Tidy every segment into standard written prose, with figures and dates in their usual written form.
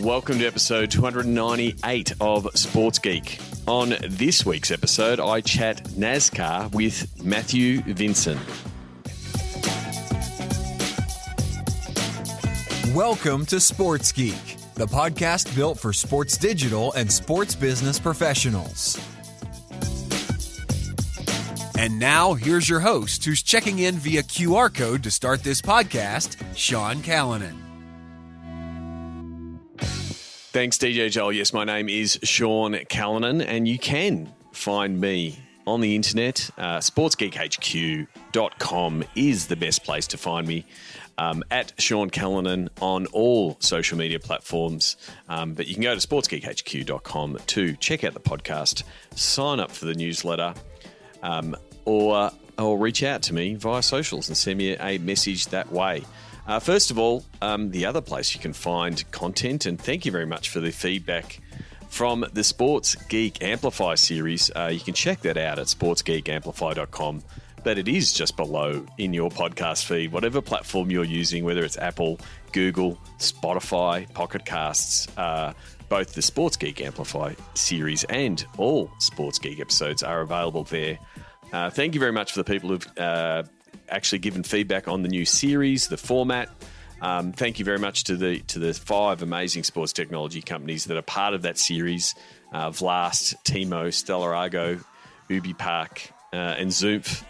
Welcome to episode 298 of Sports Geek. On this week's episode, I chat NASCAR with Matthew Vinson. Welcome to Sports Geek, the podcast built for sports digital and sports business professionals. And now, here's your host, who's checking in via QR code to start this podcast, Sean Callanan. Thanks, DJ Joel. Yes, my name is Sean Callanan, and you can find me on the internet. sportsgeekhq.com is the best place to find me. At Sean Callanan on all social media platforms. But you can go to sportsgeekhq.com to check out the podcast, sign up for the newsletter, or reach out to me via socials and send me a message that way. First of all, the other place you can find content, and thank you very much for the feedback from the Sports Geek Amplify series. You can check that out at sportsgeekamplify.com. But it is just below in your podcast feed, whatever platform you're using, whether it's Apple, Google, Spotify, Pocket Casts, both the Sports Geek Amplify series and all Sports Geek episodes are available there. Thank you very much for the people who've actually given feedback on the new series, the format. Thank you very much to the 5 amazing sports technology companies that are part of that series: Vlast, Timo, Stellar Argo, Ubi Park, and Zoomph.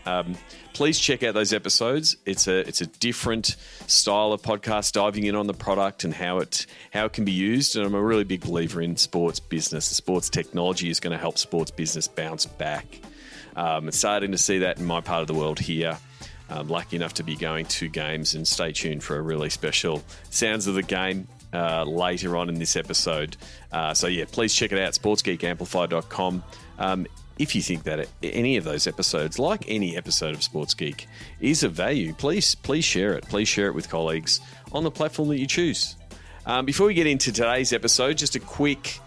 Please check out those episodes. It's a different style of podcast, diving in on the product and how it can be used. And I'm a really big believer in sports business. The sports technology is going to help sports business bounce back. It's starting to see that in my part of the world here. I'm lucky enough to be going to games, and stay tuned for a really special Sounds of the Game later on in this episode. So yeah, please check it out, sportsgeekamplify.com. If you think that any of those episodes, like any episode of Sports Geek, is of value, please share it. Please share it with colleagues on the platform that you choose. Before we get into today's episode, just a quick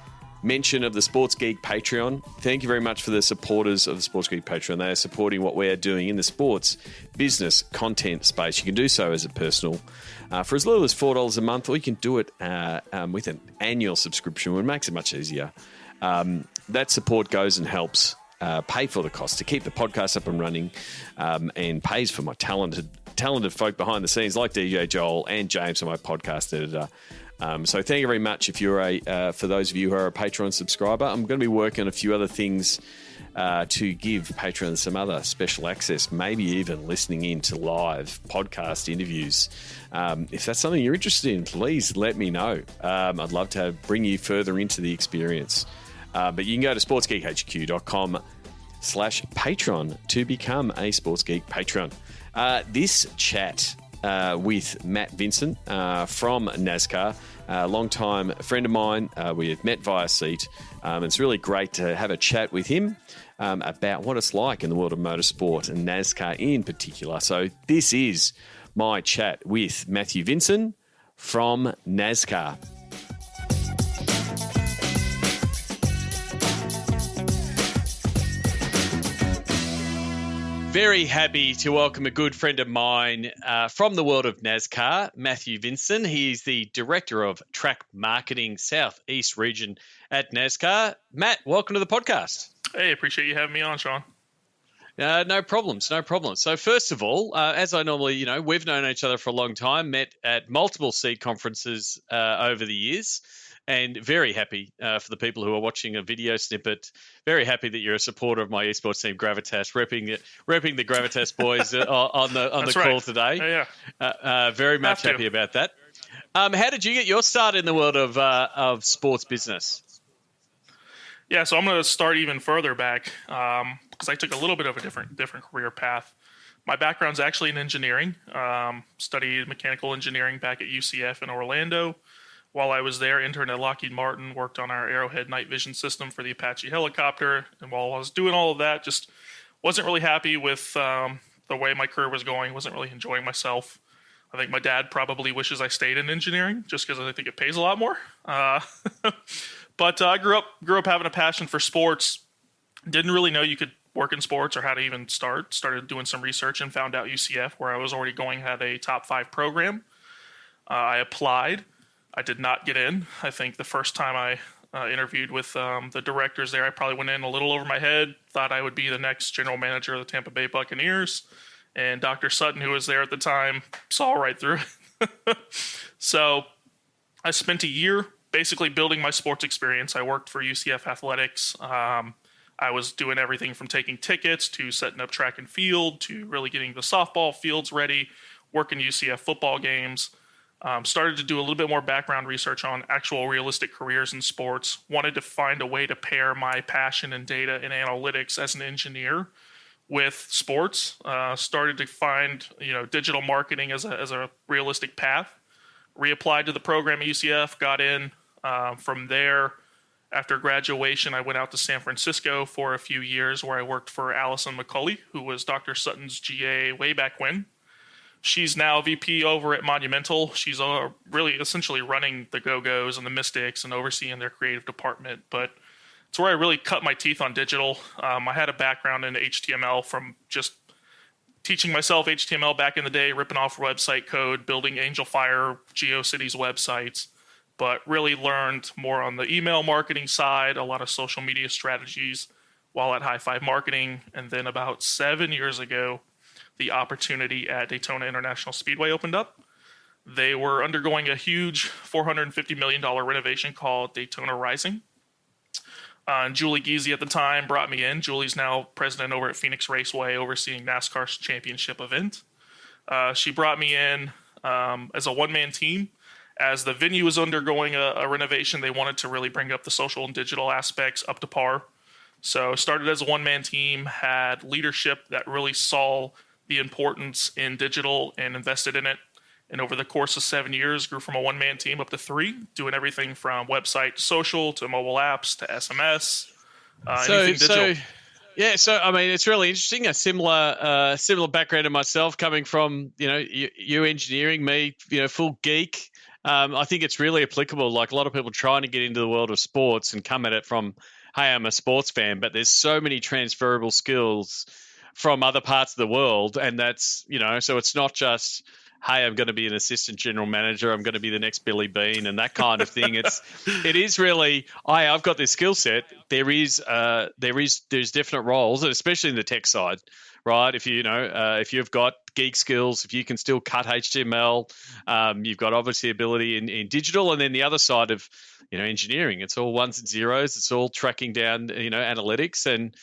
mention of the Sports Geek Patreon. Thank you very much for the supporters of the Sports Geek Patreon. They are supporting what we are doing in the sports business content space. You can do so as a personal for as little as $4 a month, or you can do it with an annual subscription, which makes it much easier. That support goes and helps pay for the cost to keep the podcast up and running, and pays for my talented folk behind the scenes like DJ Joel and James, my podcast editor. So thank you very much if you're for those of you who are a Patreon subscriber. I'm going to be working on a few other things to give patrons some other special access, maybe even listening in to live podcast interviews. If that's something you're interested in, please let me know. I'd love to bring you further into the experience. But you can go to sportsgeekhq.com/Patreon to become a Sports Geek patron. This chat with Matt Vinson from NASCAR, a long-time friend of mine. We have met via seat. It's really great to have a chat with him about what it's like in the world of motorsport and NASCAR in particular. So this is my chat with Matthew Vinson from NASCAR. Very happy to welcome a good friend of mine from the world of NASCAR, Matthew Vinson. He's the Director of Track Marketing Southeast Region at NASCAR. Matt, welcome to the podcast. Hey, appreciate you having me on, Sean. No problems. So first of all, as I normally, we've known each other for a long time, met at multiple seed conferences over the years. And very happy for the people who are watching a video snippet. Very happy that you're a supporter of my esports team, Gravitas, repping the Gravitas boys on the call right. today. Yeah. Very much happy about that. How did you get your start in the world of sports business? Yeah, so I'm going to start even further back because I took a little bit of a different career path. My background's actually in engineering. Studied mechanical engineering back at UCF in Orlando. While I was there, interned at Lockheed Martin, worked on our Arrowhead night vision system for the Apache helicopter. And while I was doing all of that, just wasn't really happy with the way my career was going, wasn't really enjoying myself. I think my dad probably wishes I stayed in engineering just because I think it pays a lot more. But I grew up having a passion for sports. Didn't really know you could work in sports or how to even start. Started doing some research and found out UCF, where I was already going, had a top 5 program. I applied. I did not get in. I think the first time I interviewed with the directors there, I probably went in a little over my head, thought I would be the next general manager of the Tampa Bay Buccaneers. And Dr. Sutton, who was there at the time, saw right through it. So I spent a year basically building my sports experience. I worked for UCF Athletics. I was doing everything from taking tickets to setting up track and field to really getting the softball fields ready, working UCF football games. Started to do a little bit more background research on actual realistic careers in sports. Wanted to find a way to pair my passion in data and analytics as an engineer with sports. Started to find digital marketing as a realistic path. Reapplied to the program at UCF, got in. From there, after graduation, I went out to San Francisco for a few years where I worked for Allison McCulley, who was Dr. Sutton's GA way back when. She's now VP over at Monumental. She's really essentially running the Go-Go's and the Mystics and overseeing their creative department. But it's where I really cut my teeth on digital. I had a background in HTML from just teaching myself HTML back in the day, ripping off website code, building Angel Fire, GeoCities websites, but really learned more on the email marketing side, a lot of social media strategies while at High Five Marketing. And then about 7 years ago, the opportunity at Daytona International Speedway opened up. They were undergoing a huge $450 million renovation called Daytona Rising. And Julie Giese at the time brought me in. Julie's now president over at Phoenix Raceway, overseeing NASCAR's championship event. She brought me in as a one-man team. As the venue was undergoing a renovation, they wanted to really bring up the social and digital aspects up to par. So started as a one-man team, had leadership that really saw the importance in digital and invested in it. And over the course of 7 years, grew from a one-man team up to 3, doing everything from website to social to mobile apps to SMS. Anything digital. So I mean, it's really interesting. A similar background to myself, coming from you engineering, me full geek. I think it's really applicable. Like a lot of people trying to get into the world of sports and come at it from, hey, I'm a sports fan, but there's so many transferable skills from other parts of the world, and that's so it's not just, hey, I'm going to be an assistant general manager, I'm going to be the next Billy Bean and that kind of thing. It is really, I've got this skill set. There's definite roles, and especially in the tech side, right? If if you've got geek skills, if you can still cut HTML, you've got obviously ability in digital, and then the other side of engineering, it's all ones and zeros. It's all tracking down analytics and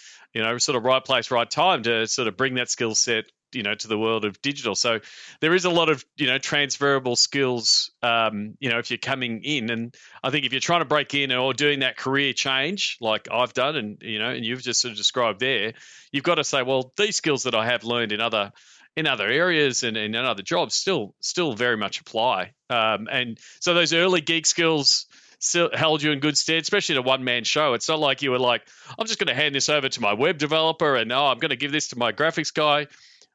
sort of right place, right time to sort of bring that skill set to the world of digital. So there is a lot of transferable skills if you're coming in, and I think if you're trying to break in or doing that career change like I've done, and and you've just sort of described there, you've got to say, well, these skills that I have learned in other areas and in other jobs still very much apply, and so those early geek skills still held you in good stead, especially in a one-man show. It's not like you were like, I'm just going to hand this over to my web developer and I'm going to give this to my graphics guy.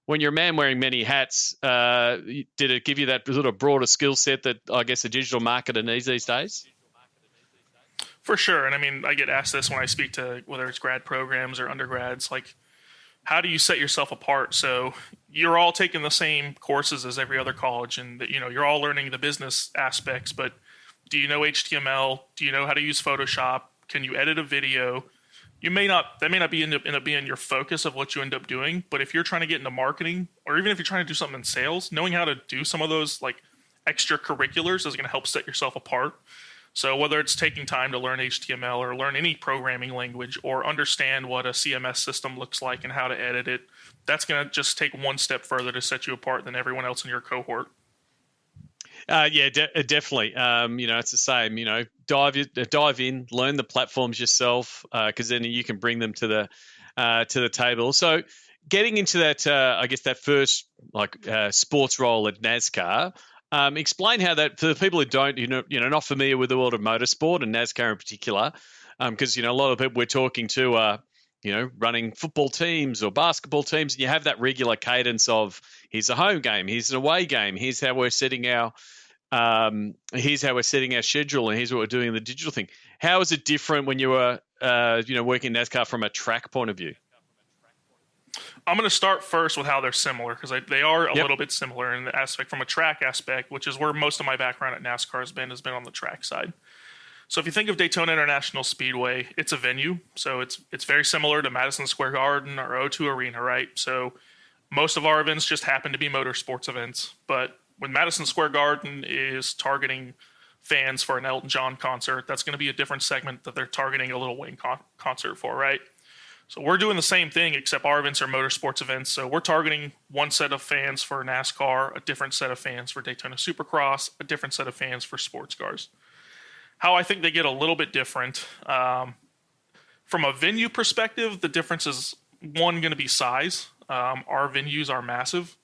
When you're a man wearing many hats, did it give you that sort of broader skill set that I guess a digital marketer needs these days? For sure. And I mean, I get asked this when I speak to whether it's grad programs or undergrads, like, how do you set yourself apart? So you're all taking the same courses as every other college, and you're all learning the business aspects, but do you know HTML? Do you know how to use Photoshop? Can you edit a video? That may not end up being your focus of what you end up doing, but if you're trying to get into marketing, or even if you're trying to do something in sales, knowing how to do some of those like extracurriculars is going to help set yourself apart. So whether it's taking time to learn HTML or learn any programming language or understand what a CMS system looks like and how to edit it, that's going to just take one step further to set you apart than everyone else in your cohort. Definitely. It's the same. Dive in, learn the platforms yourself, because then you can bring them to the table. So, getting into that, I guess that first sports role at NASCAR. Explain how that, for the people who don't, not familiar with the world of motorsport and NASCAR in particular, because a lot of people we're talking to are running football teams or basketball teams, and you have that regular cadence of here's a home game, here's an away game, here's how we're setting our schedule, and here's what we're doing in the digital thing. How is it different when you were working in NASCAR from a track point of view? I'm going to start first with how they're similar, because they are a little bit similar in the aspect from a track aspect, which is where most of my background at NASCAR has been on the track side. So if you think of Daytona International Speedway, it's a venue. So it's very similar to Madison Square Garden or O2 Arena, right? So most of our events just happen to be motorsports events. But when Madison Square Garden is targeting fans for an Elton John concert, that's going to be a different segment that they're targeting a Lil Wayne concert for, right? So we're doing the same thing, except our events are motorsports events. So we're targeting one set of fans for NASCAR, a different set of fans for Daytona Supercross, a different set of fans for sports cars. How I think they get a little bit different. From a venue perspective, the difference is, one, going to be size. Our venues are massive.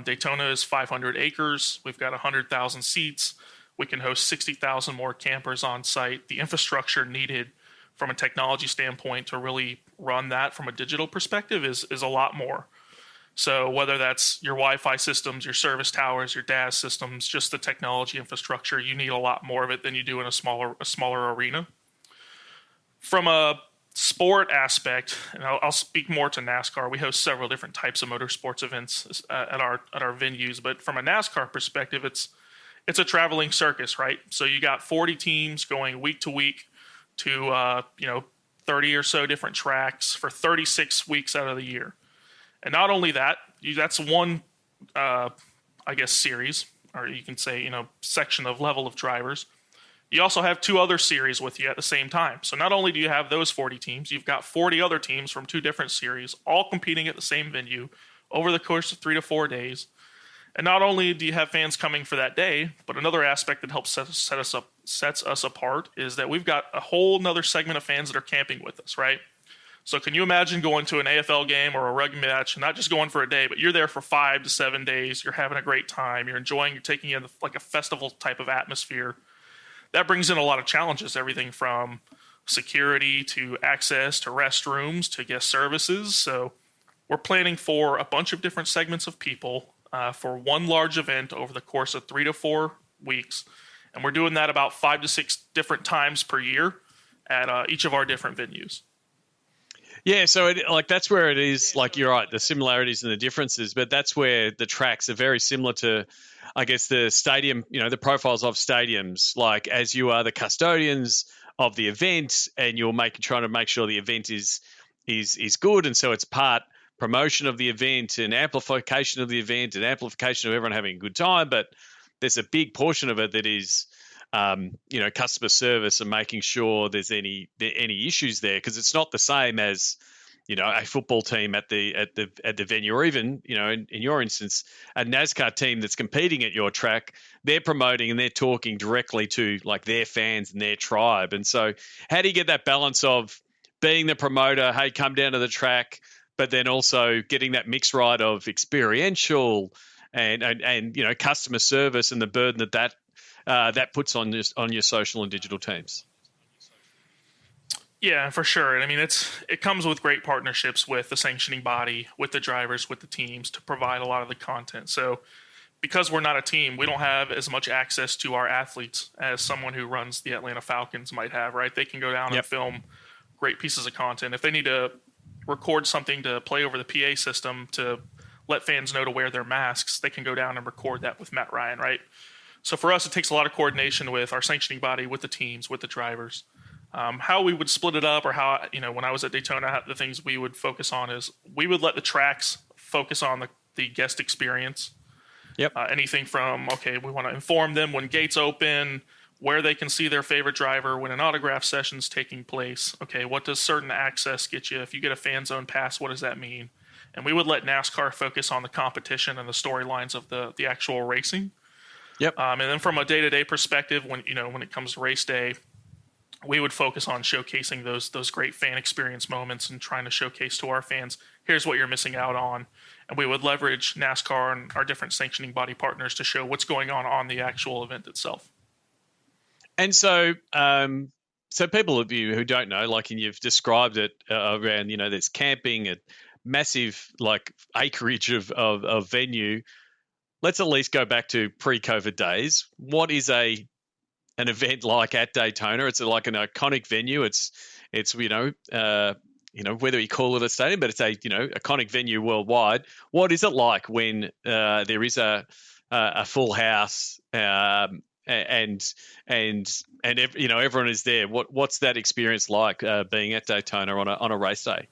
Daytona is 500 acres. We've got 100,000 seats. We can host 60,000 more campers on site. The infrastructure needed from a technology standpoint to really run that from a digital perspective is a lot more. So whether that's your Wi-Fi systems, your service towers, your DAS systems, just the technology infrastructure, you need a lot more of it than you do in a smaller arena. From a sport aspect, and I'll speak more to NASCAR. We host several different types of motorsports events at our venues, but from a NASCAR perspective, it's a traveling circus, right? So you got 40 teams going week to week to 30 or so different tracks for 36 weeks out of the year. And not only that, that's one, series, or you can say, section of level of drivers. You also have two other series with you at the same time. So not only do you have those 40 teams, you've got 40 other teams from two different series, all competing at the same venue over the course of 3 to 4 days. And not only do you have fans coming for that day, but another aspect that helps sets us apart is that we've got a whole nother segment of fans that are camping with us, right? So can you imagine going to an AFL game or a rugby match, and not just going for a day, but you're there for 5 to 7 days, you're having a great time, you're enjoying, you're taking in like a festival type of atmosphere. That brings in a lot of challenges, everything from security to access to restrooms to guest services. So we're planning for a bunch of different segments of people for one large event over the course of 3 to 4 weeks. And we're doing that about 5 to 6 different times per year at each of our different venues. Yeah, so that's where it is. Like, you're right, the similarities and the differences, but that's where the tracks are very similar to, I guess, the stadium, the profiles of stadiums. Like, as you are the custodians of the event, and you're trying to make sure the event is good, and so it's part promotion of the event and amplification of the event and amplification of everyone having a good time. But there's a big portion of it that is customer service and making sure there's any issues there, because it's not the same as a football team at the venue, or even in your instance a NASCAR team that's competing at your track. They're promoting and they're talking directly to like their fans and their tribe. And so how do you get that balance of being the promoter, hey, come down to the track, but then also getting that mix right of experiential and customer service and the burden that puts on your social and digital teams? Yeah, for sure. And I mean, it comes with great partnerships with the sanctioning body, with the drivers, with the teams to provide a lot of the content. So because we're not a team, we don't have as much access to our athletes as someone who runs the Atlanta Falcons might have, right? They can go down and film great pieces of content. If they need to record something to play over the PA system to let fans know to wear their masks, they can go down and record that with Matt Ryan, right? So for us, it takes a lot of coordination with our sanctioning body, with the teams, with the drivers. How we would split it up, or how, when I was at Daytona, the things we would focus on is we would let the tracks focus on the guest experience. Yep. Anything from, we want to inform them when gates open, where they can see their favorite driver, when an autograph session's taking place. Okay, what does certain access get you? If you get a fan zone pass, what does that mean? And we would let NASCAR focus on the competition and the storylines of the actual racing. Yep. And then from a day-to-day perspective, when it comes to race day, we would focus on showcasing those great fan experience moments and trying to showcase to our fans, here's what you're missing out on. And we would leverage NASCAR and our different sanctioning body partners to show what's going on the actual event itself. And so people of you who don't know, and you've described it around, there's camping and massive acreage of venue. Let's at least go back to pre-COVID days. What is an event like at Daytona? It's like an iconic venue. It's whether you call it a stadium, but it's a iconic venue worldwide. What is it like when there is a full house and everyone is there? What's that experience like being at Daytona on a race day?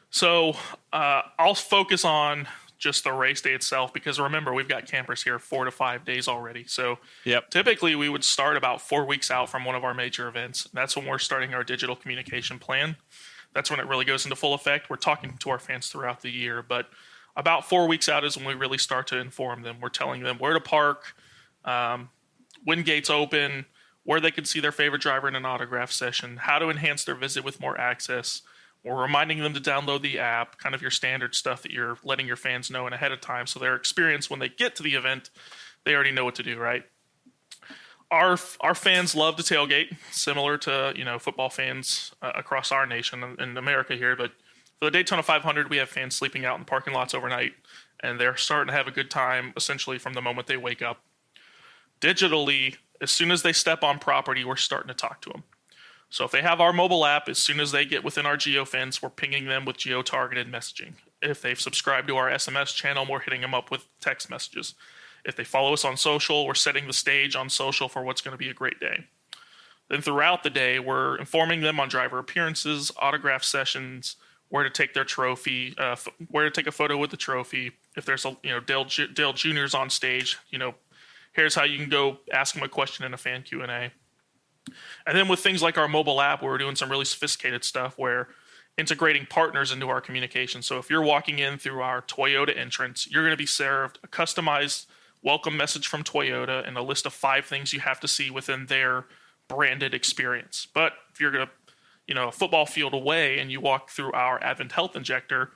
So I'll focus on just the race day itself, because remember, we've got campers here 4 to 5 days already. So typically we would start about 4 weeks out from one of our major events. That's when we're starting our digital communication plan. That's when it really goes into full effect. We're talking to our fans throughout the year, but about 4 weeks out is when we really start to inform them. We're telling them where to park, when gates open, where they can see their favorite driver in an autograph session, how to enhance their visit with more access. We're reminding them to download the app, kind of your standard stuff that you're letting your fans know in ahead of time, so their experience when they get to the event, they already know what to do, right? Our fans love to tailgate, similar to football fans across our nation in America here. But for the Daytona 500, we have fans sleeping out in the parking lots overnight, and they're starting to have a good time essentially from the moment they wake up. Digitally, as soon as they step on property, we're starting to talk to them. So if they have our mobile app, as soon as they get within our geo fence, we're pinging them with geo-targeted messaging. If they've subscribed to our SMS channel, we're hitting them up with text messages. If they follow us on social, we're setting the stage on social for what's going to be a great day. Then throughout the day, we're informing them on driver appearances, autograph sessions, where to take their trophy, where to take a photo with the trophy. If there's Dale Jr.'s on stage, here's how you can go ask him a question in a fan Q&A. And then with things like our mobile app, we're doing some really sophisticated stuff where integrating partners into our communication. So if you're walking in through our Toyota entrance, you're going to be served a customized welcome message from Toyota and a list of 5 things you have to see within their branded experience. But if you're going to, a football field away and you walk through our Advent Health Injector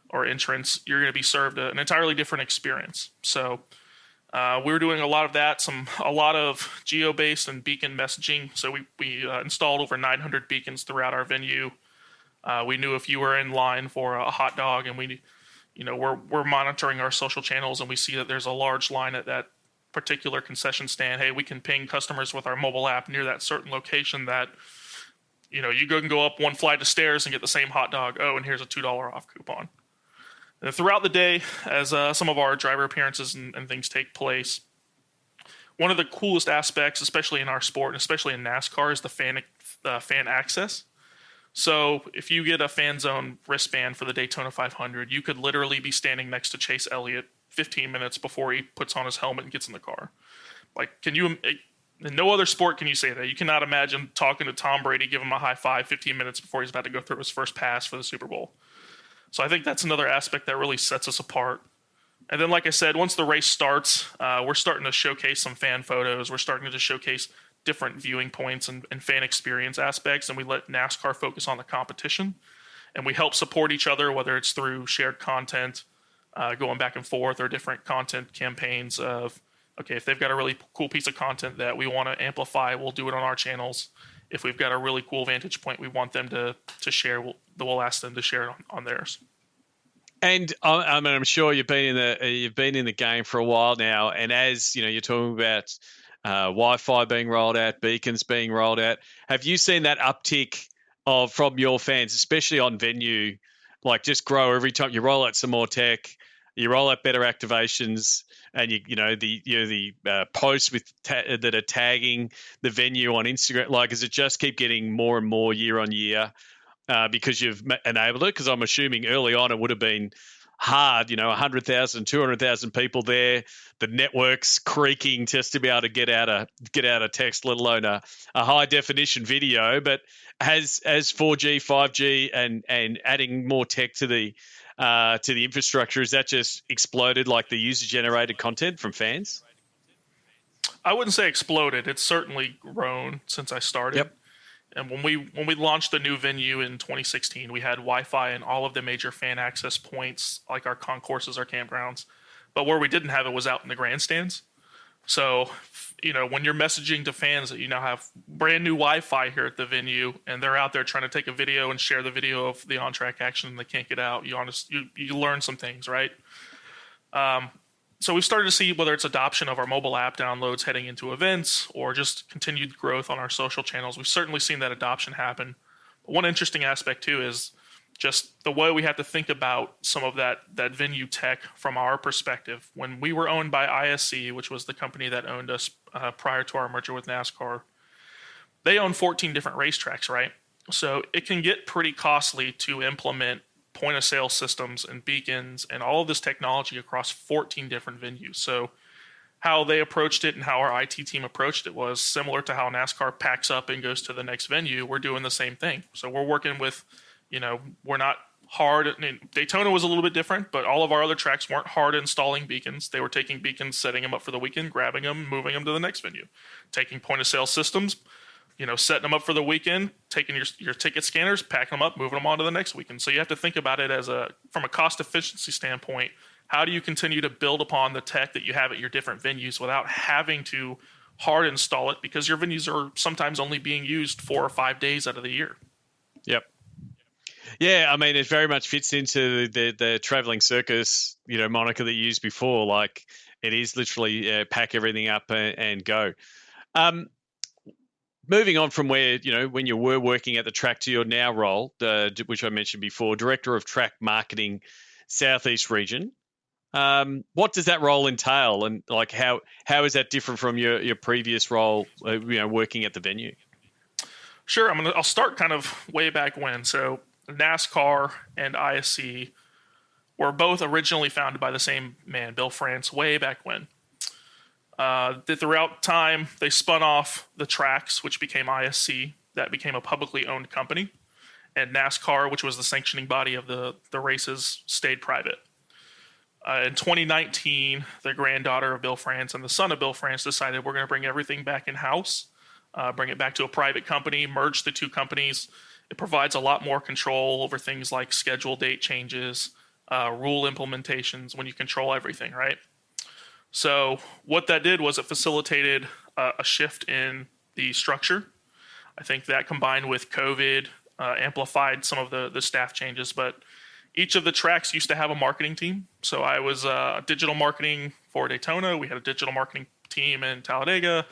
or entrance, you're going to be served an entirely different experience. So we're doing a lot of that, a lot of geo-based and beacon messaging. So we installed over 900 beacons throughout our venue. We knew if you were in line for a hot dog, and we're monitoring our social channels, and we see that there's a large line at that particular concession stand. Hey, we can ping customers with our mobile app near that certain location that you can go up 1 flight of stairs and get the same hot dog. Oh, and here's a $2 off coupon. Throughout the day, as some of our driver appearances and things take place, one of the coolest aspects, especially in our sport and especially in NASCAR, is the fan access. So if you get a fan zone wristband for the Daytona 500, you could literally be standing next to Chase Elliott 15 minutes before he puts on his helmet and gets in the car. In no other sport can you say that. You cannot imagine talking to Tom Brady, give him a high five 15 minutes before he's about to go through his first pass for the Super Bowl. So I think that's another aspect that really sets us apart. And then, like I said, once the race starts, we're starting to showcase some fan photos. We're starting to showcase different viewing points and fan experience aspects, and we let NASCAR focus on the competition. And we help support each other, whether it's through shared content, going back and forth, or different content campaigns of, okay, if they've got a really cool piece of content that we want to amplify, we'll do it on our channels. If we've got a really cool vantage point we want them to share, we'll ask them to share it on theirs. And I'm sure you've been in the game for a while now, and as you're talking about Wi-Fi being rolled out, beacons being rolled out, have you seen that uptick from your fans, especially on venue, just grow every time you roll out some more tech, you roll out better activations, and the posts that are tagging the venue on Instagram? Does it just keep getting more and more year on year because you've enabled it? Because I'm assuming early on it would have been hard, 100,000, 200,000 people there, the network's creaking just to be able to get out a text, let alone a high definition video. But as 4G, 5G, and adding more tech to the infrastructure, has that just exploded, the user generated content from fans? I wouldn't say exploded. It's certainly grown since I started. Yep. And when we launched the new venue in 2016, we had Wi-Fi in all of the major fan access points, like our concourses, our campgrounds. But where we didn't have it was out in the grandstands. So, when you're messaging to fans that you now have brand new Wi-Fi here at the venue, and they're out there trying to take a video and share the video of the on-track action and they can't get out, you learn some things, right? So we've started to see whether it's adoption of our mobile app downloads heading into events or just continued growth on our social channels. We've certainly seen that adoption happen. One interesting aspect too is just the way we have to think about some of that venue tech from our perspective. When we were owned by ISC, which was the company that owned us prior to our merger with NASCAR, they own 14 different racetracks, right? So it can get pretty costly to implement point of sale systems and beacons and all of this technology across 14 different venues. So how they approached it and how our IT team approached it was similar to how NASCAR packs up and goes to the next venue. We're doing the same thing. So we're working with, we're not hard. I mean, Daytona was a little bit different, but all of our other tracks weren't hard installing beacons. They were taking beacons, setting them up for the weekend, grabbing them, moving them to the next venue, taking point of sale systems, setting them up for the weekend, taking your ticket scanners, packing them up, moving them on to the next weekend. So you have to think about it from a cost efficiency standpoint. How do you continue to build upon the tech that you have at your different venues without having to hard install it, because your venues are sometimes only being used 4 or 5 days out of the year? Yep. Yeah, I mean, it very much fits into the traveling circus, moniker that you used before. Like, it is literally pack everything up and go. Moving on from where, when you were working at the track to your now role, which I mentioned before, Director of Track Marketing, Southeast Region. What does that role entail, and like how is that different from your previous role, working at the venue? Sure, I'll start kind of way back when. So NASCAR and ISC were both originally founded by the same man, Bill France, way back when. Throughout time, they spun off the tracks, which became ISC. That became a publicly owned company. And NASCAR, which was the sanctioning body of the races, stayed private. In 2019, the granddaughter of Bill France and the son of Bill France decided we're going to bring everything back in-house, bring it back to a private company, merge the two companies. It provides a lot more control over things like schedule date changes, rule implementations, when you control everything, right? So what that did was it facilitated a shift in the structure. I think that combined with COVID amplified some of the staff changes, but each of the tracks used to have a marketing team. So I was digital marketing for Daytona. We had a digital marketing team in Talladega,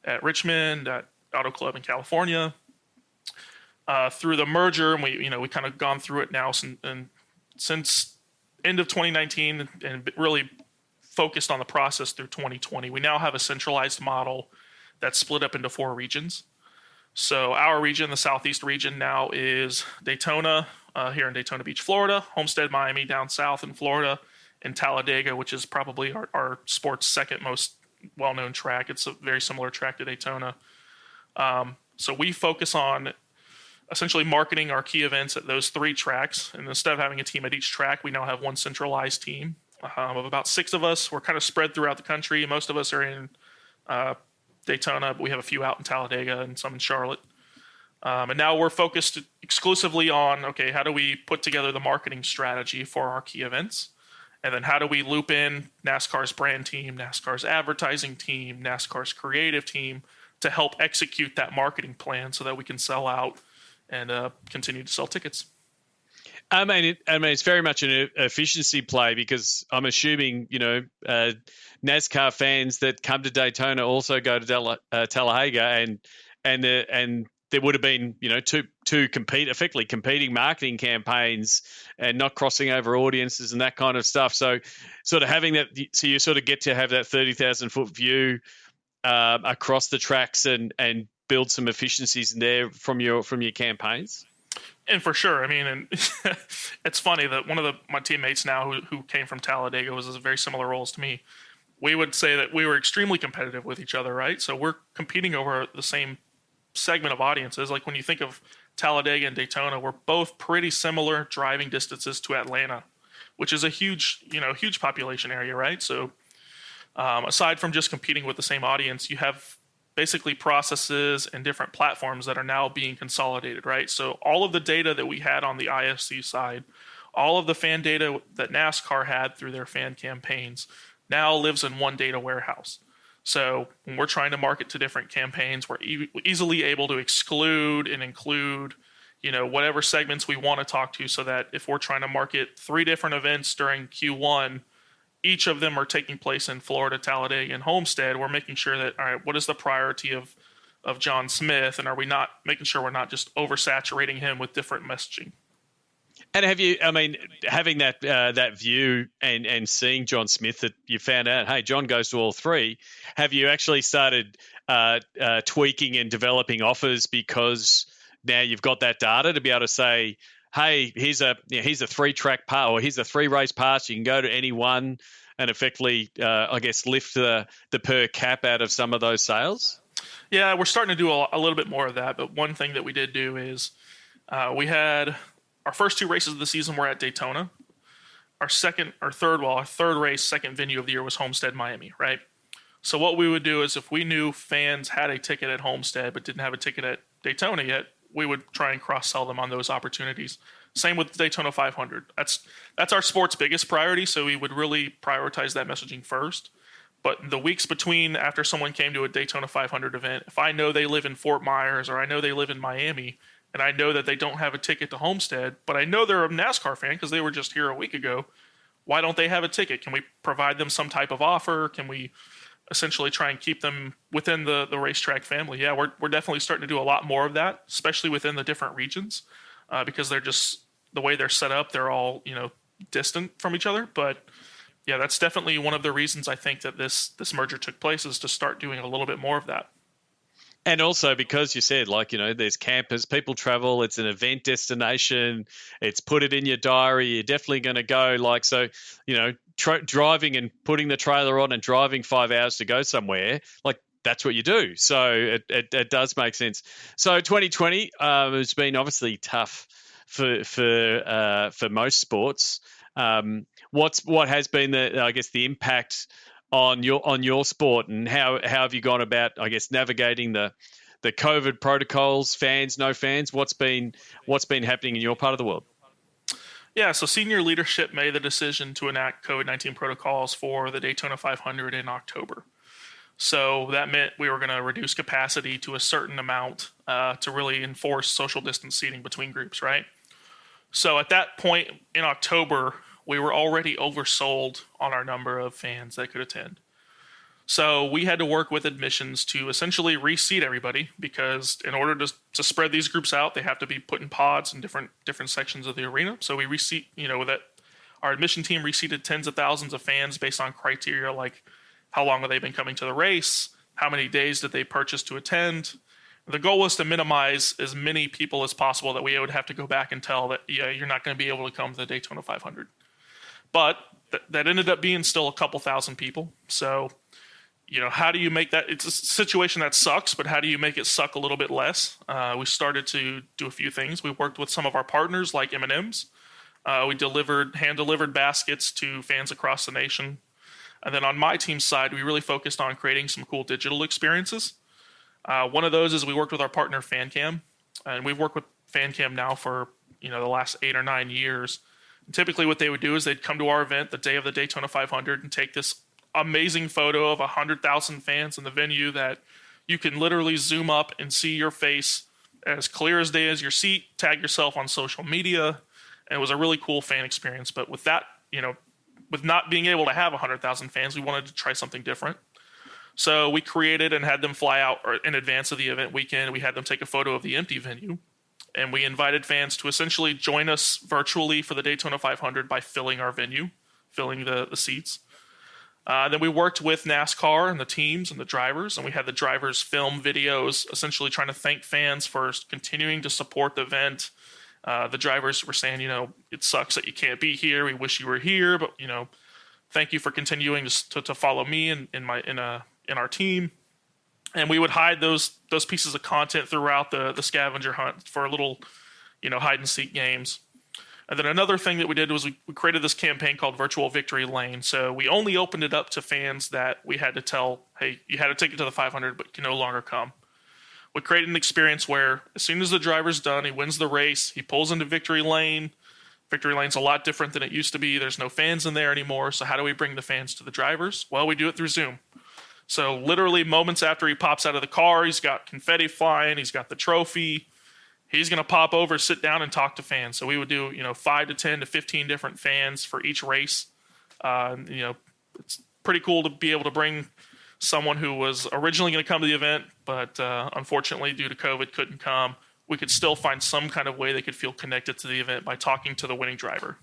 at Richmond, at Auto Club in California. Through the merger, and we kind of gone through it now since end of 2019 and really focused on the process through 2020. We now have a centralized model that's split up into 4 regions. So our region, the Southeast region, now is Daytona, here in Daytona Beach, Florida, Homestead, Miami, down south in Florida, and Talladega, which is probably our sport's second most well-known track. It's a very similar track to Daytona. So we focus on essentially marketing our key events at those 3 tracks. And instead of having a team at each track, we now have one centralized team of about 6 of us. We're kind of spread throughout the country. Most of us are in Daytona, but we have a few out in Talladega and some in Charlotte. And now we're focused exclusively on, okay, how do we put together the marketing strategy for our key events? And then how do we loop in NASCAR's brand team, NASCAR's advertising team, NASCAR's creative team to help execute that marketing plan so that we can sell out and continue to sell tickets? I mean, it's very much an efficiency play, because I'm assuming, NASCAR fans that come to Daytona also go to Talladega, and there would have been, two effectively competing marketing campaigns and not crossing over audiences and that kind of stuff. So sort of having that, so you sort of get to have that 30,000 foot view across the tracks and build some efficiencies in there from your campaigns. And for sure, I mean, and it's funny that one of my teammates now who came from Talladega was a very similar roles to me. We would say that we were extremely competitive with each other, right? So we're competing over the same segment of audiences. Like when you think of Talladega and Daytona, we're both pretty similar driving distances to Atlanta, which is a huge population area, right? So aside from just competing with the same audience, you have basically processes and different platforms that are now being consolidated, right? So all of the data that we had on the IFC side, all of the fan data that NASCAR had through their fan campaigns now lives in one data warehouse. So when we're trying to market to different campaigns, we're easily able to exclude and include, whatever segments we want to talk to, so that if we're trying to market 3 different events during Q1, each of them are taking place in Florida, Talladega, and Homestead. We're making sure that, all right, what is the priority of of John Smith, and are we not making sure we're not just oversaturating him with different messaging? And have you, I mean, having that view and seeing John Smith, that you found out, hey, John goes to all three, have you actually started tweaking and developing offers because now you've got that data to be able to say, hey, here's a 3-track pass, or here's a 3-race pass, you can go to any one and effectively, I guess, lift the per cap out of some of those sales? Yeah, we're starting to do a little bit more of that. But one thing that we did do is we had our first 2 races of the season were at Daytona. Our third race, second venue of the year was Homestead, Miami, right? So what we would do is if we knew fans had a ticket at Homestead but didn't have a ticket at Daytona yet, we would try and cross-sell them on those opportunities. Same with Daytona 500. That's our sport's biggest priority, so we would really prioritize that messaging first. But the weeks between after someone came to a Daytona 500 event, if I know they live in Fort Myers or I know they live in Miami, and I know that they don't have a ticket to Homestead, but I know they're a NASCAR fan because they were just here a week ago, why don't they have a ticket? Can we provide them some type of offer? Can we essentially try and keep them within the racetrack family? Yeah, we're definitely starting to do a lot more of that, especially within the different regions, because they're just the way they're set up. They're all distant from each other. But yeah, that's definitely one of the reasons I think that this merger took place, is to start doing a little bit more of that. And also because you said, there's campers, people travel, it's an event destination, it's put it in your diary, you're definitely going to go. Driving and putting the trailer on and driving 5 hours to go somewhere, that's what you do. So it does make sense. So 2020 has been obviously tough for most sports. What has been the impact on your sport, and how have you gone about, navigating the COVID protocols, fans, no fans? What's been happening in your part of the world? Yeah, so senior leadership made the decision to enact COVID-19 protocols for the Daytona 500 in October. So that meant we were going to reduce capacity to a certain amount to really enforce social distance seating between groups, right? So at that point in October, we were already oversold on our number of fans that could attend. So we had to work with admissions to essentially reseat everybody, because in order to spread these groups out, they have to be put in pods in different sections of the arena. So we reseat, that our admission team reseated tens of thousands of fans based on criteria like how long have they been coming to the race, how many days did they purchase to attend. The goal was to minimize as many people as possible that we would have to go back and tell that, yeah, you're not going to be able to come to the Daytona 500. But that ended up being still a couple thousand people. So, how do you make that? It's a situation that sucks, but how do you make it suck a little bit less? We started to do a few things. We worked with some of our partners like M&M's. We hand-delivered baskets to fans across the nation. And then on my team's side, we really focused on creating some cool digital experiences. One of those is we worked with our partner FanCam. And we've worked with FanCam now for the last 8 or 9 years. Typically what they would do is they'd come to our event the day of the Daytona 500 and take this amazing photo of 100,000 fans in the venue that you can literally zoom up and see your face as clear as day as your seat, tag yourself on social media. And it was a really cool fan experience. But with that, with not being able to have 100,000 fans, we wanted to try something different. So we created and had them fly out in advance of the event weekend. We had them take a photo of the empty venue. And we invited fans to essentially join us virtually for the Daytona 500 by filling our venue, filling the seats. Then we worked with NASCAR and the teams and the drivers, and we had the drivers film videos essentially trying to thank fans for continuing to support the event. The drivers were saying, it sucks that you can't be here. We wish you were here, but, thank you for continuing to follow me in our team. And we would hide those pieces of content throughout the scavenger hunt for a little, hide and seek games. And then another thing that we did was we created this campaign called Virtual Victory Lane. So we only opened it up to fans that we had to tell, hey, you had a ticket to the 500, but you can no longer come. We created an experience where as soon as the driver's done, he wins the race, he pulls into Victory Lane. Victory Lane's a lot different than it used to be. There's no fans in there anymore. So how do we bring the fans to the drivers? Well, we do it through Zoom. So literally moments after he pops out of the car, he's got confetti flying, he's got the trophy. He's going to pop over, sit down, and talk to fans. So we would do, 5 to 10 to 15 different fans for each race. It's pretty cool to be able to bring someone who was originally going to come to the event, but unfortunately due to COVID couldn't come, we could still find some kind of way they could feel connected to the event by talking to the winning driver.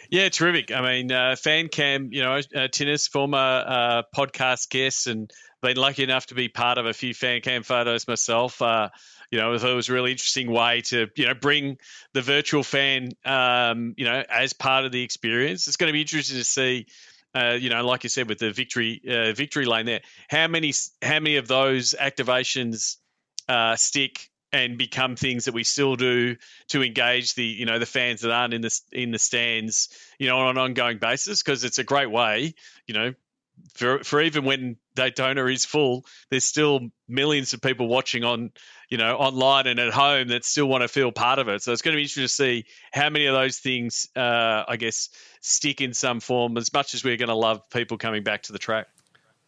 Yeah, terrific. I mean, fan cam, Tinnis, former podcast guest, and been lucky enough to be part of a few fan cam photos myself. I thought it was a really interesting way to, bring the virtual fan, as part of the experience. It's going to be interesting to see, like you said, with the victory lane there, how many of those activations stick and become things that we still do to engage the fans that aren't in the stands, on an ongoing basis, because it's a great way, for even when Daytona is full, there's still millions of people watching on, online and at home that still want to feel part of it. So it's going to be interesting to see how many of those things, I guess, stick in some form, as much as we're going to love people coming back to the track.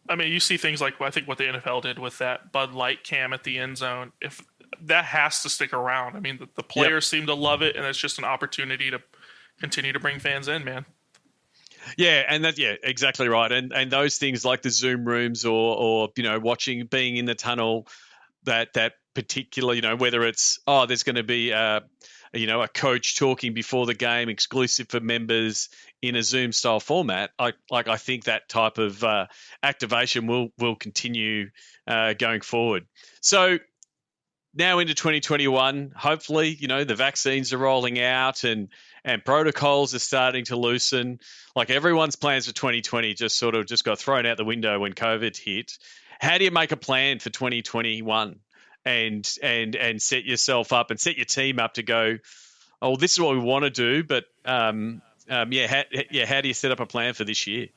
I mean, you see things like, I think what the NFL did with that Bud Light cam at the end zone. If that has to stick around. I mean, the players seem to love it, and it's just an opportunity to continue to bring fans in, man. Yeah, and exactly right. And those things like the Zoom rooms or watching, being in the tunnel, that particular, whether it's there's going to be a coach talking before the game, exclusive for members in a Zoom style format. I think that type of activation will continue going forward. So now into 2021, hopefully, the vaccines are rolling out and protocols are starting to loosen. Like, everyone's plans for 2020 just got thrown out the window when COVID hit. How do you make a plan for 2021 and set yourself up and set your team up to go, oh, this is what we want to do, but how do you set up a plan for this year?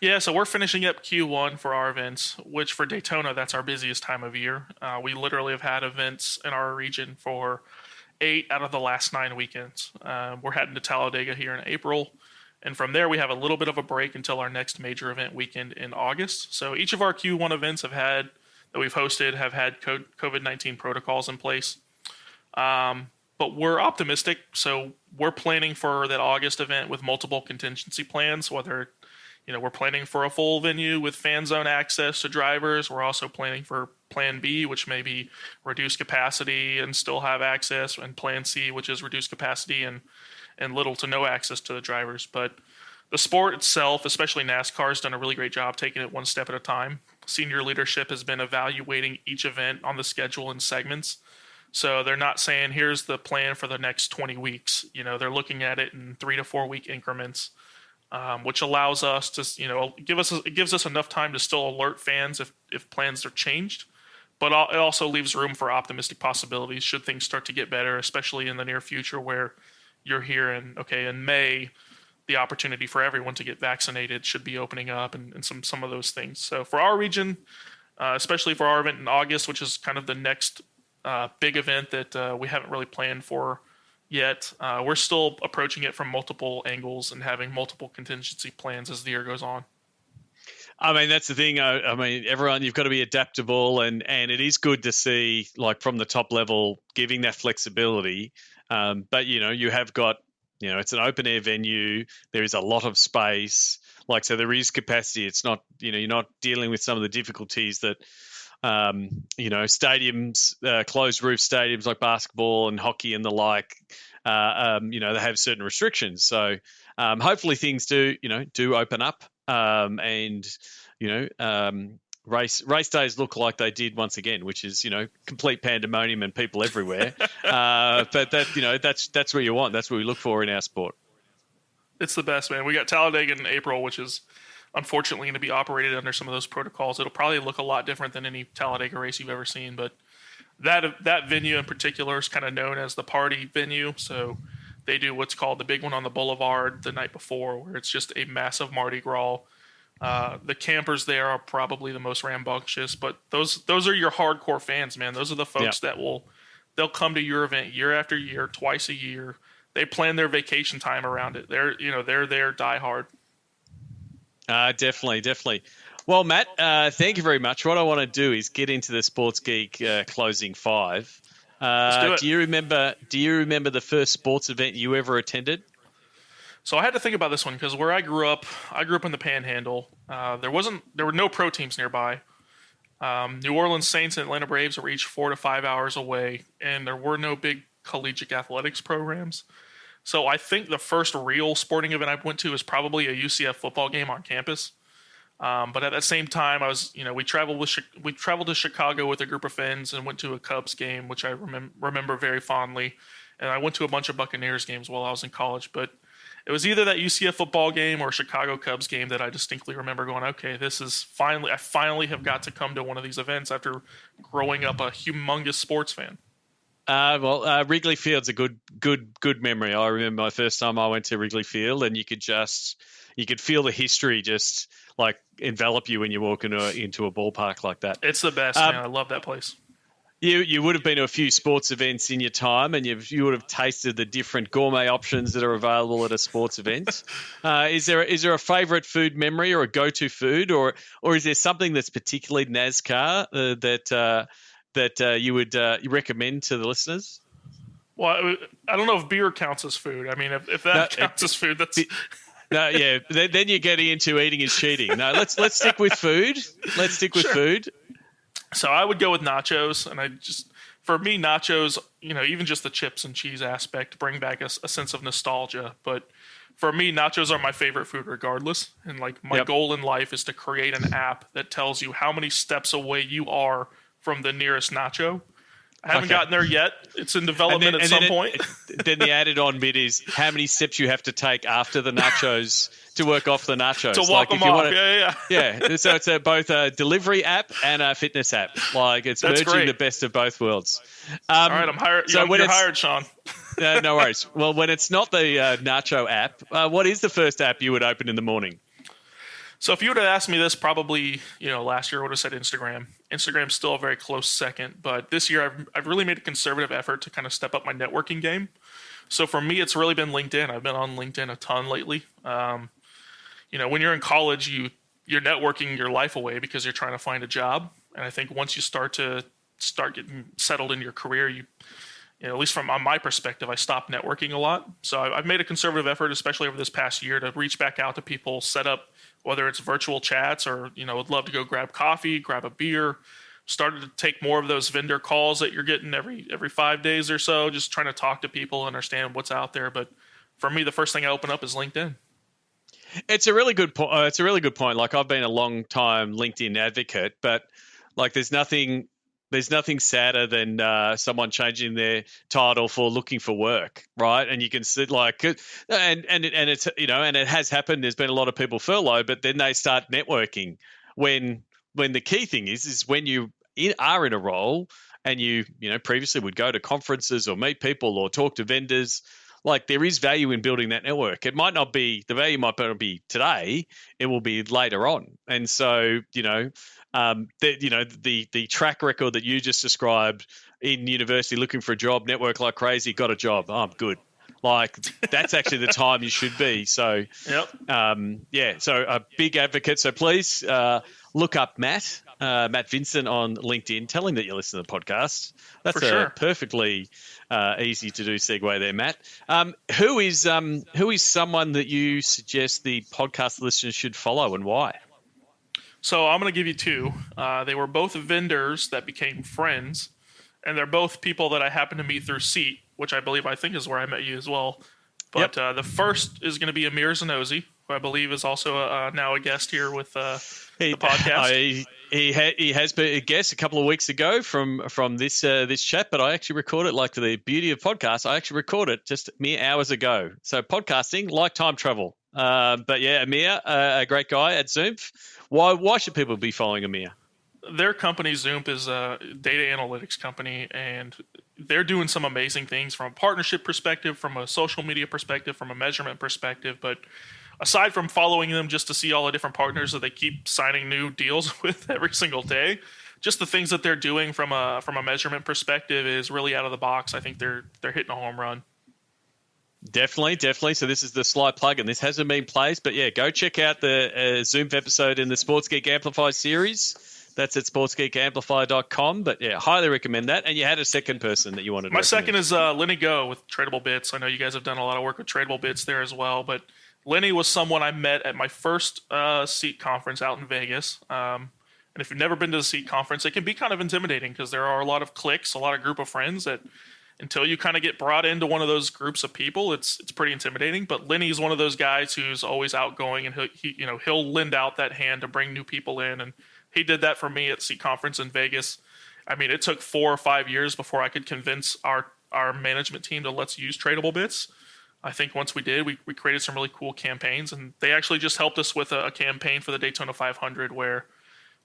Yeah, so we're finishing up Q1 for our events, which for Daytona, that's our busiest time of year. We literally have had events in our region for 8 out of the last 9 weekends. We're heading to Talladega here in April, and from there we have a little bit of a break until our next major event weekend in August. So each of our Q1 events that we've hosted have had COVID-19 protocols in place. But we're optimistic, so we're planning for that August event with multiple contingency plans, whether we're planning for a full venue with fan zone access to drivers. We're also planning for Plan B, which may be reduced capacity and still have access, and Plan C, which is reduced capacity and little to no access to the drivers. But the sport itself, especially NASCAR, has done a really great job taking it one step at a time. Senior leadership has been evaluating each event on the schedule in segments. So they're not saying, here's the plan for the next 20 weeks. They're looking at it in 3 to 4 week increments. Which allows us to, it gives us enough time to still alert fans if plans are changed, but it also leaves room for optimistic possibilities should things start to get better, especially in the near future where you're hearing, in May, the opportunity for everyone to get vaccinated should be opening up and some of those things. So for our region, especially for our event in August, which is kind of the next big event that we haven't really planned for yet. We're still approaching it from multiple angles and having multiple contingency plans as the year goes on. I mean, that's the thing. I mean, everyone, you've got to be adaptable, and it is good to see, like, from the top level, giving that flexibility. But, you have got, it's an open air venue. There is a lot of space. So there is capacity. It's not, you're not dealing with some of the difficulties that, stadiums, closed roof stadiums like basketball and hockey and the like, they have certain restrictions. So hopefully things do open up, and race days look like they did once again, which is complete pandemonium and people everywhere. But that's what you want. That's what we look for in our sport. It's the best, man. We got Talladega in April, which is unfortunately going to be operated under some of those protocols. It'll probably look a lot different than any Talladega race you've ever seen, but that venue in particular is kind of known as the party venue. So they do what's called the big one on the boulevard the night before, where it's just a massive Mardi Gras. The campers there are probably the most rambunctious, but those are your hardcore fans, man. Those are the folks that they'll come to your event year after year, twice a year. They plan their vacation time around it. They're there die hard. Definitely. Well, Matt, thank you very much. What I want to do is get into the Sports Geek closing 5. Let's do it. Do you remember the first sports event you ever attended? So I had to think about this one because where I grew up in the Panhandle, There were no pro teams nearby. New Orleans Saints and Atlanta Braves were each 4 to 5 hours away, and there were no big collegiate athletics programs. So I think the first real sporting event I went to was probably a UCF football game on campus. But at the same time, we traveled to Chicago with a group of friends and went to a Cubs game, which I remember very fondly. And I went to a bunch of Buccaneers games while I was in college. But it was either that UCF football game or Chicago Cubs game that I distinctly remember going, okay, I finally have got to come to one of these events after growing up a humongous sports fan. Wrigley Field's a good memory. I remember my first time I went to Wrigley Field, and you could feel the history just like envelop you when you walk into a ballpark like that. It's the best, man. I love that place. You would have been to a few sports events in your time, and you would have tasted the different gourmet options that are available at a sports event. Is there a favourite food memory or a go-to food, or is there something that's particularly NASCAR that you would recommend to the listeners? Well, I don't know if beer counts as food. I mean, if that counts as food, that's... No, yeah. Then you're getting into eating is cheating. No, let's stick with food. Let's stick with food. So I would go with nachos, and for me, nachos, even just the chips and cheese aspect bring back a sense of nostalgia. But for me, nachos are my favorite food regardless. And like my goal in life is to create an app that tells you how many steps away you are from the nearest nacho. I haven't gotten there yet. It's in development at some point. Then the added on bit is how many steps you have to take after the nachos to work off the nachos. To walk them off, Yeah, so it's both a delivery app and a fitness app. Like it's That's merging great. the best of both worlds. All right, I'm hired. So you're hired, Sean. No worries. Well, when it's not the nacho app, what is the first app you would open in the morning? So if you would have asked me this probably, last year I would have said Instagram. Instagram's still a very close second, but this year I've really made a conservative effort to kind of step up my networking game. So for me, it's really been LinkedIn. I've been on LinkedIn a ton lately. When you're in college, you're networking your life away because you're trying to find a job. And I think once you start getting settled in your career, at least from my perspective, I stopped networking a lot. So I've made a conservative effort, especially over this past year, to reach back out to people, set up whether it's virtual chats or, would love to go grab coffee, grab a beer. Started to take more of those vendor calls that you're getting every 5 days or so, just trying to talk to people, understand what's out there. But for me, the first thing I open up is LinkedIn. It's a really good point. It's a really good point. Like I've been a long time LinkedIn advocate, but like there's nothing sadder than someone changing their title for looking for work, right? And you can see and it's and it has happened. There's been a lot of people furloughed, but then they start networking when the key thing is when you are in a role and you previously would go to conferences or meet people or talk to vendors. Like there is value in building that network. The value might not be today. It will be later on. And so, the track record that you just described in university, looking for a job, network like crazy, got a job. Oh, I'm good. Like that's actually the time you should be. So, so a big advocate. So please look up Matt Vinson on LinkedIn. Tell him that you listen to the podcast. That's a perfectly easy to do segue there, Matt. Who is someone that you suggest the podcast listeners should follow and why? So I'm going to give you two. They were both vendors that became friends, and they're both people that I happened to meet through Seat, which I think is where I met you as well. But the first is going to be Amir Zanozzi, who I believe is also now a guest here with the podcast. He has been a guest a couple of weeks ago from this chat, but I actually recorded, like the beauty of podcasts, I actually recorded just mere hours ago. So podcasting, like time travel. But yeah, Amir, a great guy at Zoomph. Why should people be following Amir? Their company, Zoomph, is a data analytics company, and they're doing some amazing things from a partnership perspective, from a social media perspective, from a measurement perspective. But aside from following them just to see all the different partners that they keep signing new deals with every single day, just the things that they're doing from a measurement perspective is really out of the box. I think they're hitting a home run. Definitely. So this is the sly plug, and this hasn't been placed, but yeah, go check out the Zoomph episode in the Sports Geek Amplify series. That's at sportsgeekamplify.com. But yeah, highly recommend that. And you had a second person that you wanted to recommend. My second is Lenny Go with Tradable Bits. I know you guys have done a lot of work with Tradable Bits there as well, but Lenny was someone I met at my first SEAT conference out in Vegas. And if you've never been to the SEAT conference, it can be kind of intimidating because there are a lot of cliques, a lot of group of friends that until you kind of get brought into one of those groups of people, it's pretty intimidating. But Lenny's one of those guys who's always outgoing, and he'll lend out that hand to bring new people in, and he did that for me at SEAT conference in Vegas. I mean, it took 4 or 5 years before I could convince our management team to let's use tradable bits. I think once we did, we created some really cool campaigns, and they actually just helped us with a campaign for the Daytona 500 where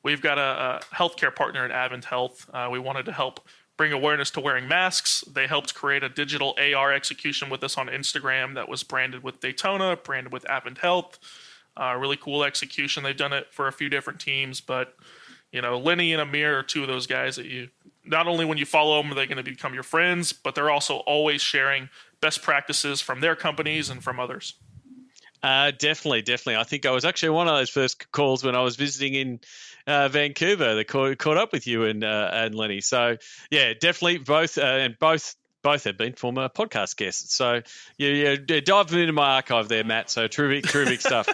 we've got a healthcare partner at Advent Health. We wanted to help bring awareness to wearing masks. They helped create a digital AR execution with us on Instagram that was branded with Daytona, branded with Advent Health. Really cool execution. They've done it for a few different teams, but Lenny and Amir are two of those guys that you not only when you follow them are they going to become your friends, but they're also always sharing best practices from their companies and from others. Definitely. I think I was actually one of those first calls when I was visiting in Vancouver that caught up with you and Lenny. So yeah, definitely both have been former podcast guests. So yeah, dive into my archive there, Matt. So terrific stuff.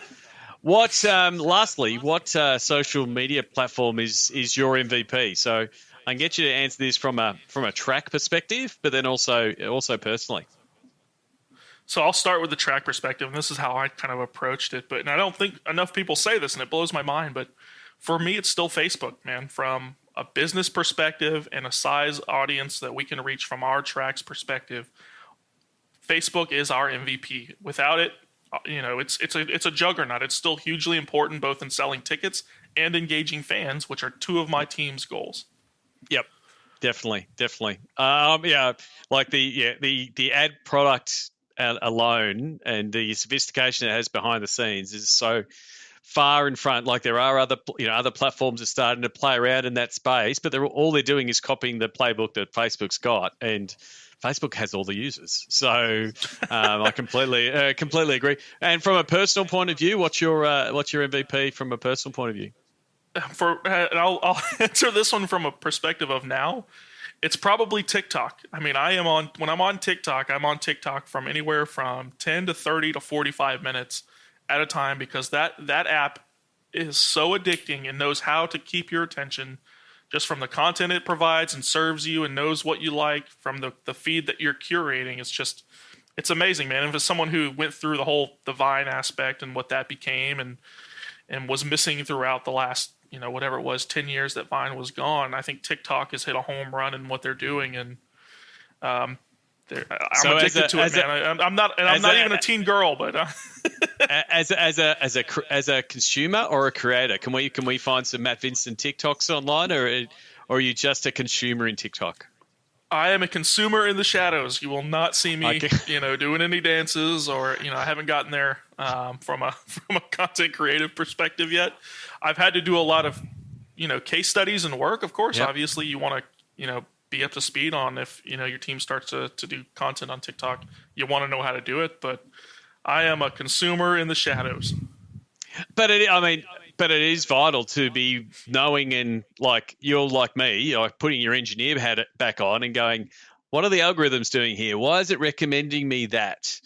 Lastly, what social media platform is your MVP? So I can get you to answer this from a track perspective, but then also personally. So I'll start with the track perspective, and this is how I kind of approached it. And I don't think enough people say this, and it blows my mind. But for me, it's still Facebook, man. From a business perspective and a size audience that we can reach from our tracks perspective, Facebook is our MVP. Without it, it's a juggernaut. It's still hugely important, both in selling tickets and engaging fans, which are two of my team's goals. Yep. Definitely. Like the ad product alone and the sophistication it has behind the scenes is so far in front. Like there are other platforms that are starting to play around in that space, but all they're doing is copying the playbook that Facebook's got, and Facebook has all the users. So I completely agree. And from a personal point of view, what's your MVP from a personal point of view? I'll answer this one from a perspective of now. It's probably TikTok. I mean, when I'm on TikTok, I'm on TikTok from anywhere from 10 to 30 to 45 minutes at a time because that app is so addicting and knows how to keep your attention just from the content it provides and serves you and knows what you like from the feed that you're curating. It's amazing, man. And for someone who went through the Vine aspect and what that became and was missing throughout the last whatever it was, 10 years that Vine was gone, I think TikTok has hit a home run in what they're doing, and I'm addicted to it, man. I'm not even a teen girl, but as a consumer or a creator, can we find some Matt Vinson TikToks online, or are you just a consumer in TikTok? I am a consumer in the shadows. You will not see me, doing any dances, or I haven't gotten there from a content creative perspective yet. I've had to do a lot of, case studies and work. Of course, Yep. Obviously, you want to, be up to speed on if your team starts to do content on TikTok. You want to know how to do it, but I am a consumer in the shadows. But it is vital to be knowing, and like you're like me, putting your engineer hat back on and going, what are the algorithms doing here? Why is it recommending me that?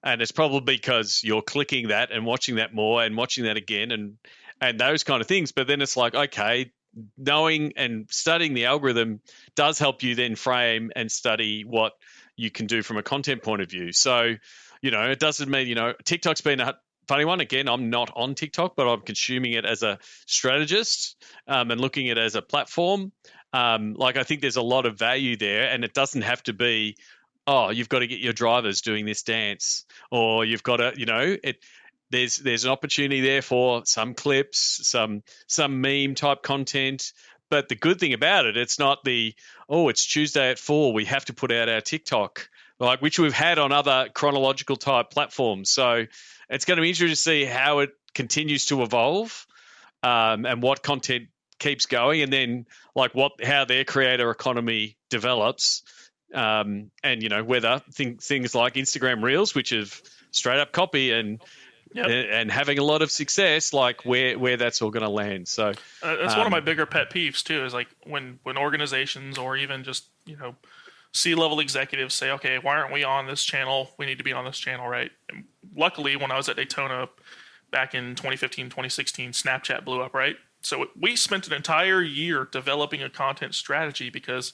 And it's probably because you're clicking that and watching that more and watching that again and those kind of things. But then it's like, okay, knowing and studying the algorithm does help you then frame and study what you can do from a content point of view. So, it doesn't mean, TikTok's been a funny one. Again, I'm not on TikTok, but I'm consuming it as a strategist and looking at it as a platform. I think there's a lot of value there, and it doesn't have to be, you've got to get your drivers doing this dance, or you've got to, there's an opportunity there for some clips, some meme type content. But the good thing about it, it's not it's Tuesday at 4, we have to put out our TikTok, which we've had on other chronological type platforms. So it's going to be interesting to see how it continues to evolve and what content keeps going, and then how their creator economy develops, and whether things like Instagram Reels, which have straight up copy and having a lot of success, where that's all going to land. So that's one of my bigger pet peeves too, is when organizations or even just C-level executives say, okay, why aren't we on this channel? We need to be on this channel, right? And luckily, when I was at Daytona back in 2015, 2016, Snapchat blew up, right? So we spent an entire year developing a content strategy because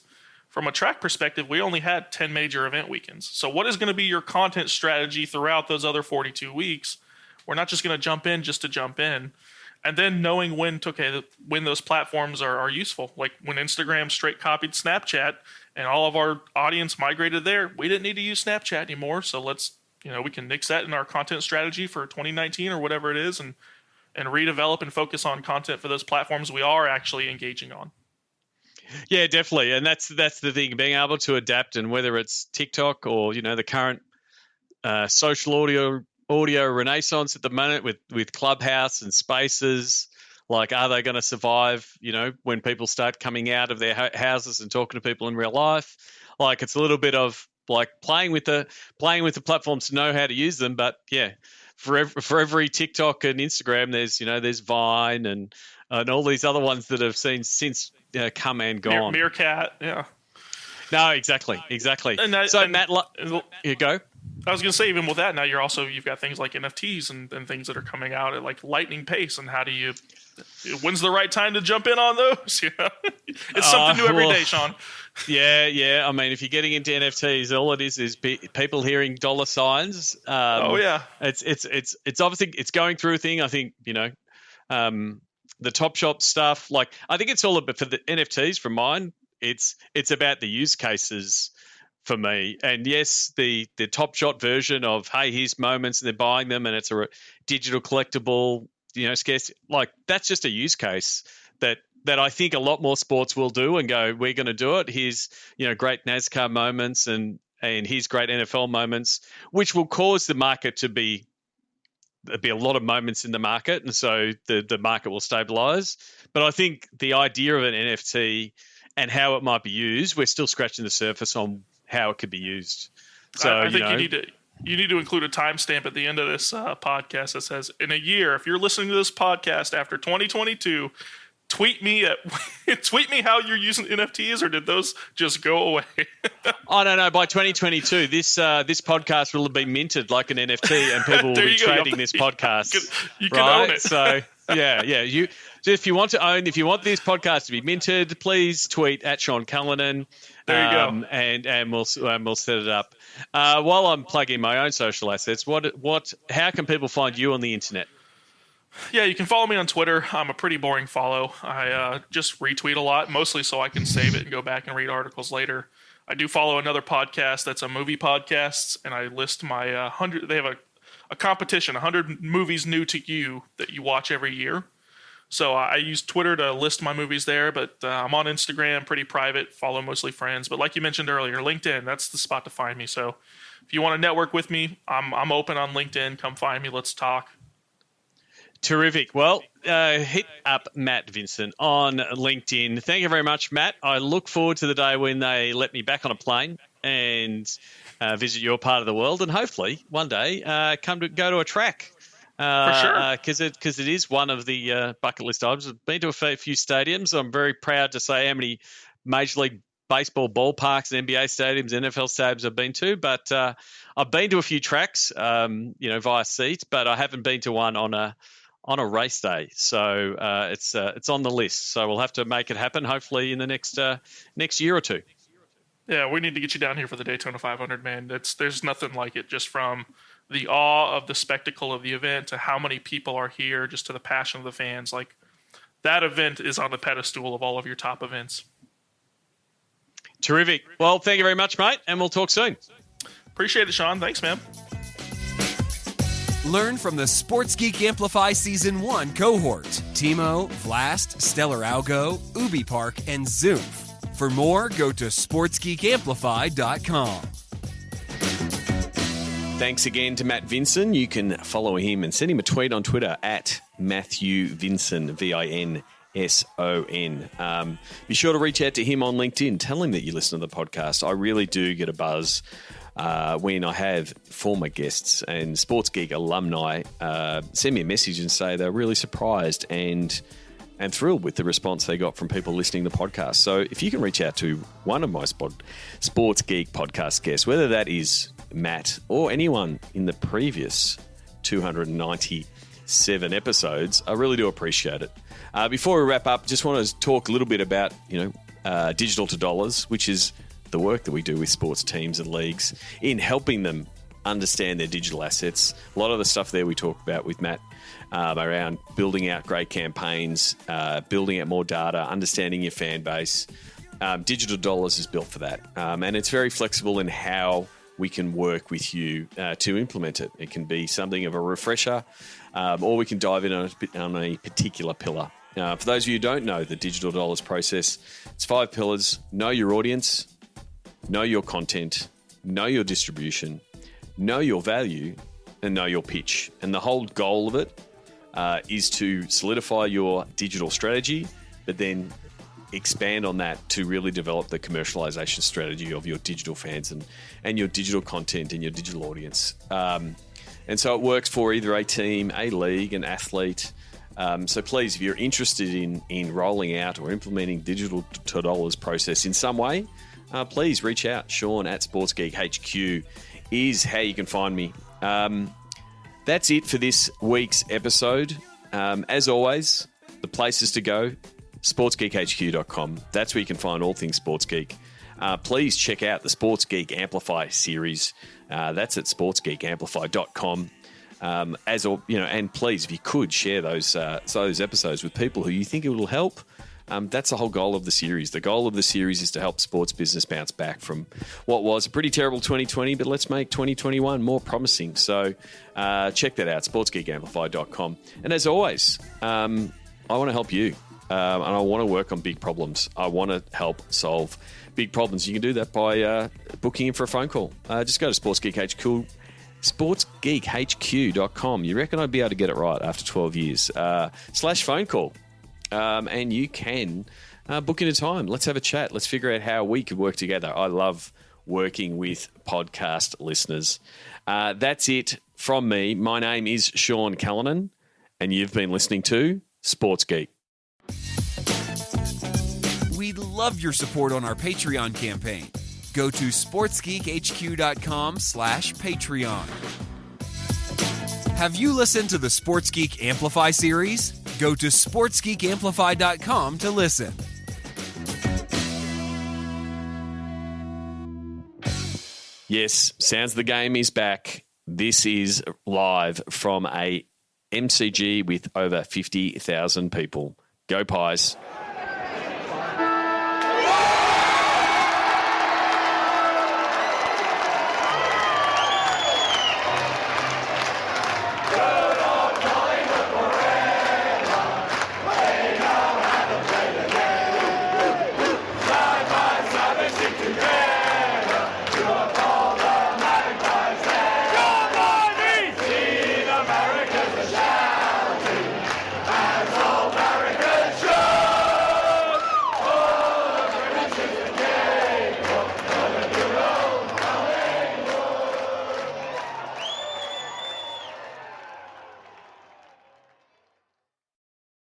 from a track perspective, we only had 10 major event weekends. So what is going to be your content strategy throughout those other 42 weeks? We're not just going to jump in just to jump in. And then knowing when those platforms are useful. Like when Instagram straight copied Snapchat and all of our audience migrated there, we didn't need to use Snapchat anymore. So we can nix that in our content strategy for 2019 or whatever it is and redevelop and focus on content for those platforms we are actually engaging on. Yeah, definitely. And that's the thing, being able to adapt, and whether it's TikTok or, the current social audio renaissance at the moment with Clubhouse and Spaces. Like, are they going to survive, when people start coming out of their houses and talking to people in real life? Like, it's a little bit of like playing with the platforms to know how to use them. But yeah, for every TikTok and Instagram, there's Vine and all these other ones that have since come and gone. Meerkat, yeah. No, exactly. Matt, you go. I was going to say, even with that, now you've got things like NFTs and things that are coming out at like lightning pace. And when's the right time to jump in on those? It's something new every day, Sean. Yeah. I mean, if you're getting into NFTs, all it is people hearing dollar signs. Oh yeah. It's obviously it's going through a thing. I think the Top Shop stuff. Like, I think it's all about, for the NFTs from mine. It's about the use cases for me. And yes, the Top Shot version of, hey, here's moments and they're buying them and it's a digital collectible, scarce. Like, that's just a use case that I think a lot more sports will do and go, we're going to do it. Here's, great NASCAR moments and here's great NFL moments, which will cause the market to be a lot of moments in the market. And so the market will stabilize. But I think the idea of an NFT and how it might be used, we're still scratching the surface on how it could be used. So I think you need to include a timestamp at the end of this podcast that says, in a year, if you're listening to this podcast after 2022, tweet me how you're using NFTs, or did those just go away? I don't know. By 2022, this podcast will have been minted like an NFT, and people will be trading this podcast. You can own it. So yeah. If you want this podcast to be minted, please tweet at Sean Cullinan. There you go. And we'll set it up. While I'm plugging my own social assets, how can people find you on the internet? Yeah, you can follow me on Twitter. I'm a pretty boring follow. I just retweet a lot, mostly so I can save it and go back and read articles later. I do follow another podcast that's a movie podcast, and I list my 100. They have a competition, 100 movies new to you that you watch every year. So I use Twitter to list my movies there, but I'm on Instagram, pretty private, follow mostly friends. But like you mentioned earlier, LinkedIn, that's the spot to find me. So if you want to network with me, I'm open on LinkedIn. Come find me. Let's talk. Terrific. Well, hit up Matt Vinson on LinkedIn. Thank you very much, Matt. I look forward to the day when they let me back on a plane and visit your part of the world, and hopefully one day go to a track. For sure. Because it is one of the bucket list items. I've been to a few stadiums. I'm very proud to say how many Major League Baseball ballparks and NBA stadiums, NFL stadiums I've been to. But I've been to a few tracks, via seat, but I haven't been to one on a race day. So it's on the list. So we'll have to make it happen, hopefully in the next year or two. Yeah, we need to get you down here for the Daytona 500, man. There's nothing like it, just from the awe of the spectacle of the event to how many people are here, just to the passion of the fans. Like, that event is on the pedestal of all of your top events. Terrific. Well, thank you very much, mate, and we'll talk soon. Appreciate it, Sean. Thanks, man. Learn from the Sports Geek Amplify Season 1 cohort. Timo, Vlast, Stellar Algo, Ubi Park, and Zoof. For more, go to sportsgeekamplify.com. Thanks again to Matt Vinson. You can follow him and send him a tweet on Twitter at Matthew Vinson, Vinson. Be sure to reach out to him on LinkedIn. Tell him that you listen to the podcast. I really do get a buzz when I have former guests and Sports Geek alumni send me a message and say they're really surprised and and thrilled with the response they got from people listening to the podcast. So if you can reach out to one of my Sports Geek podcast guests, whether that is Matt or anyone in the previous 297 episodes, I really do appreciate it. Before we wrap up, just want to talk a little bit about, digital to dollars, which is the work that we do with sports teams and leagues in helping them understand their digital assets. A lot of the stuff there we talk about with Matt around building out great campaigns, building out more data, understanding your fan base. Digital dollars is built for that. And it's very flexible in how we can work with you to implement it. It can be something of a refresher, or we can dive in on a particular pillar. For those of you who don't know the digital dollars process, it's 5 pillars. Know your audience, know your content, know your distribution, know your value, and know your pitch. And the whole goal of it is to solidify your digital strategy, but then expand on that to really develop the commercialization strategy of your digital fans and your digital content and your digital audience. And so it works for either a team, a league, an athlete. So please, if you're interested in rolling out or implementing digital to dollars process in some way, please reach out. Sean at SportsGeek HQ is how you can find me. That's it for this week's episode. As always, the places to go, sportsgeekhq.com. That's where you can find all things Sports Geek. Please check out the Sports Geek Amplify series. That's at sportsgeekamplify.com. And please, if you could share those episodes with people who you think it will help. That's the whole goal of the series. The goal of the series is to help sports business bounce back from what was a pretty terrible 2020, but let's make 2021 more promising. So check that out, sportsgeekamplify.com. And as always, I want to help you, and I want to work on big problems. I want to help solve big problems. You can do that by booking in for a phone call. Just go to sportsgeekhq.com. You reckon I'd be able to get it right after 12 years? /phone call. And you can book in a time. Let's have a chat. Let's figure out how we could work together. I love working with podcast listeners. That's it from me. My name is Sean Callanan, and you've been listening to Sports Geek. We'd love your support on our Patreon campaign. Go to sportsgeekhq.com/Patreon. Have you listened to the Sports Geek Amplify series? Go to sportsgeekamplify.com to listen. Yes, Sounds the Game is back. This is live from a MCG with over 50,000 people. Go Pies.